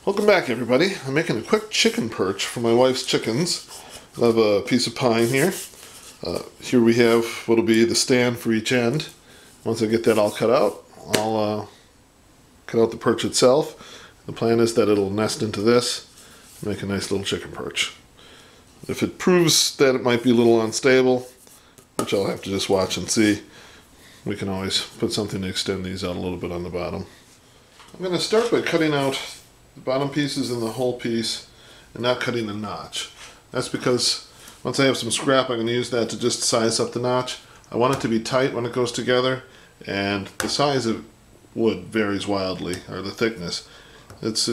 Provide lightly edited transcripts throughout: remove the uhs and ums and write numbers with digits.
Welcome back, everybody. I'm making a quick chicken perch for my wife's chickens. I have a piece of pine here. Here we have what'll be the stand for each end. Once I get that all cut out, I'll cut out the perch itself. The plan is that it'll nest into this and make a nice little chicken perch. If it proves that it might be a little unstable, which I'll have to just watch and see, we can always put something to extend these out a little bit on the bottom. I'm going to start by cutting out the bottom pieces and the whole piece and not cutting the notch. That's because once I have some scrap, I'm going to use that to just size up the notch. I want it to be tight when it goes together, and the size of wood varies wildly, or the thickness. It's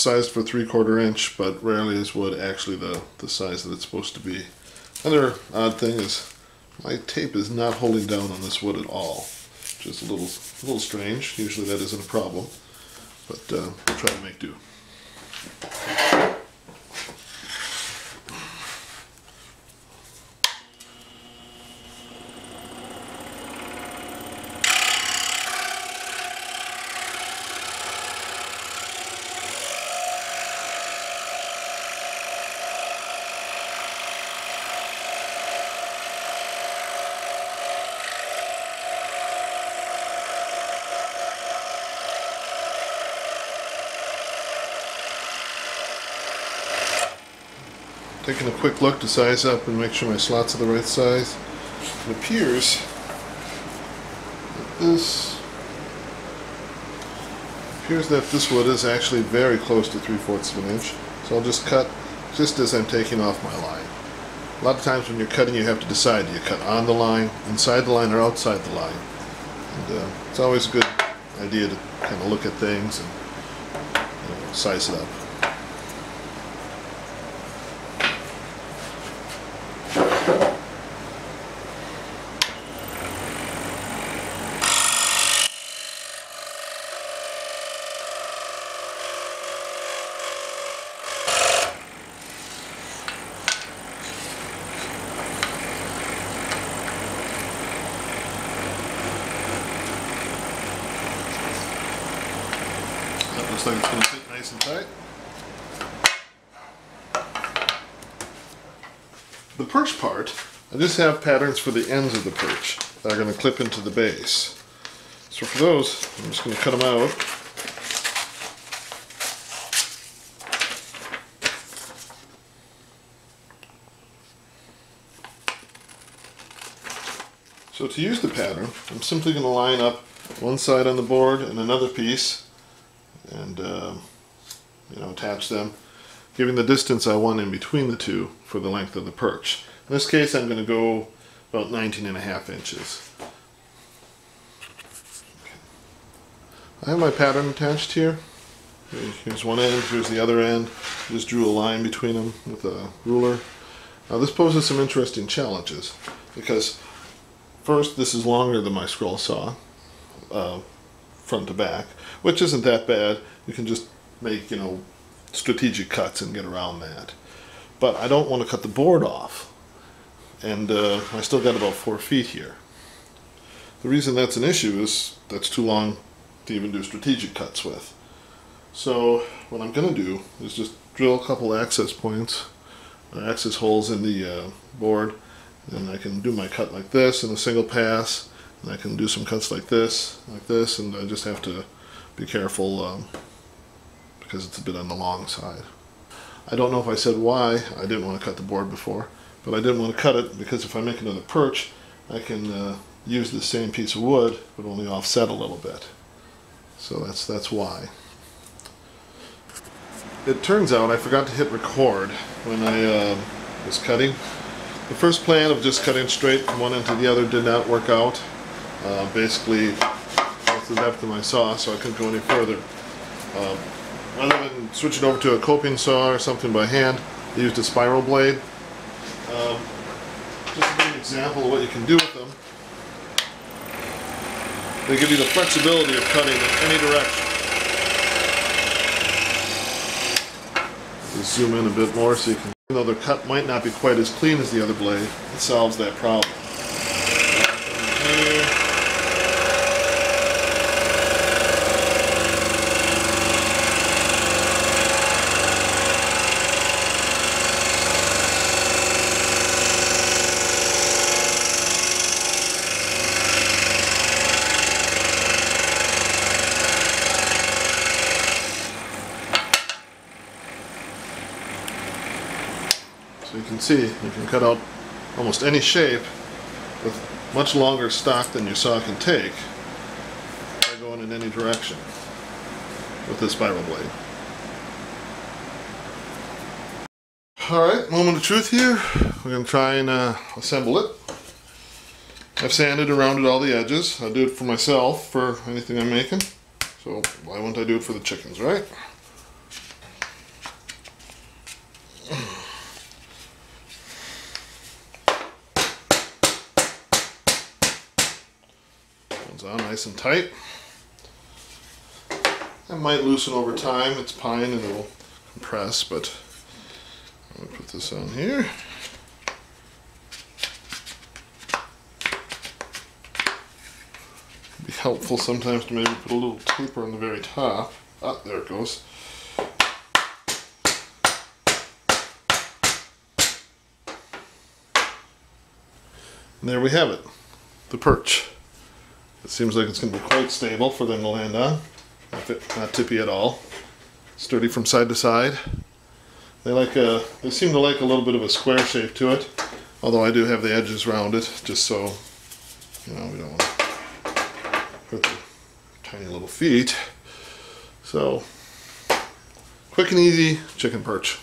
sized for 3/4 inch, but rarely is wood actually the size that it's supposed to be. Another odd thing is my tape is not holding down on this wood at all, which is a little strange. Usually that isn't a problem, but we'll try to make do. Taking a quick look to size up and make sure my slots are the right size. It appears that this wood is actually very close to 3/4 of an inch. So I'll just cut just as I'm taking off my line. A lot of times when you're cutting, you have to decide, do you cut on the line, inside the line, or outside the line? And it's always a good idea to kind of look at things and size it up. Looks like it's going to sit nice and tight. The perch part, I just have patterns for the ends of the perch that are going to clip into the base. So for those, I'm just going to cut them out. So to use the pattern, I'm simply going to line up one side on the board and another piece, and attach them, giving the distance I want in between the two for the length of the perch. In this case, I'm going to go about 19.5 inches. Okay. I have my pattern attached here. Here's one end, here's the other end. I just drew a line between them with a ruler. Now this poses some interesting challenges, because first, this is longer than my scroll saw, front to back, which isn't that bad. You can just make, strategic cuts and get around that. But I don't want to cut the board off, and I still got about 4 feet here. The reason that's an issue is that's too long to even do strategic cuts with. So what I'm going to do is just drill a couple access points, access holes in the board, and I can do my cut like this in a single pass, and I can do some cuts like this, and I just have to be careful because it's a bit on the long side. I don't know if I said why I didn't want to cut the board before, but I didn't want to cut it because if I make another perch, I can use the same piece of wood, but only offset a little bit. So that's why. It turns out I forgot to hit record when I was cutting. The first plan of just cutting straight from one end to the other did not work out. Basically, that's the depth of my saw, so I couldn't go any further. Rather than switching over to a coping saw or something by hand, I used a spiral blade. Just to give you an example of what you can do with them, they give you the flexibility of cutting in any direction. Just zoom in a bit more so you can, even though the cut might not be quite as clean as the other blade, it solves that problem. see, you can cut out almost any shape with much longer stock than your saw can take by going in any direction with this spiral blade. Alright, moment of truth here. We're going to try and assemble it. I've sanded and rounded all the edges. I do it for myself for anything I'm making. So why wouldn't I do it for the chickens, right? One's on nice and tight. That might loosen over time. It's pine and it'll compress, but I'm going to put this on here. It'd be helpful sometimes to maybe put a little taper on the very top. Ah, there it goes. And there we have it, the perch. It seems like it's going to be quite stable for them to land on. Not tippy at all. Sturdy from side to side. They seem to like a little bit of a square shape to it, although I do have the edges rounded, just so, you know, we don't want to hurt the tiny little feet. So, quick and easy chicken perch.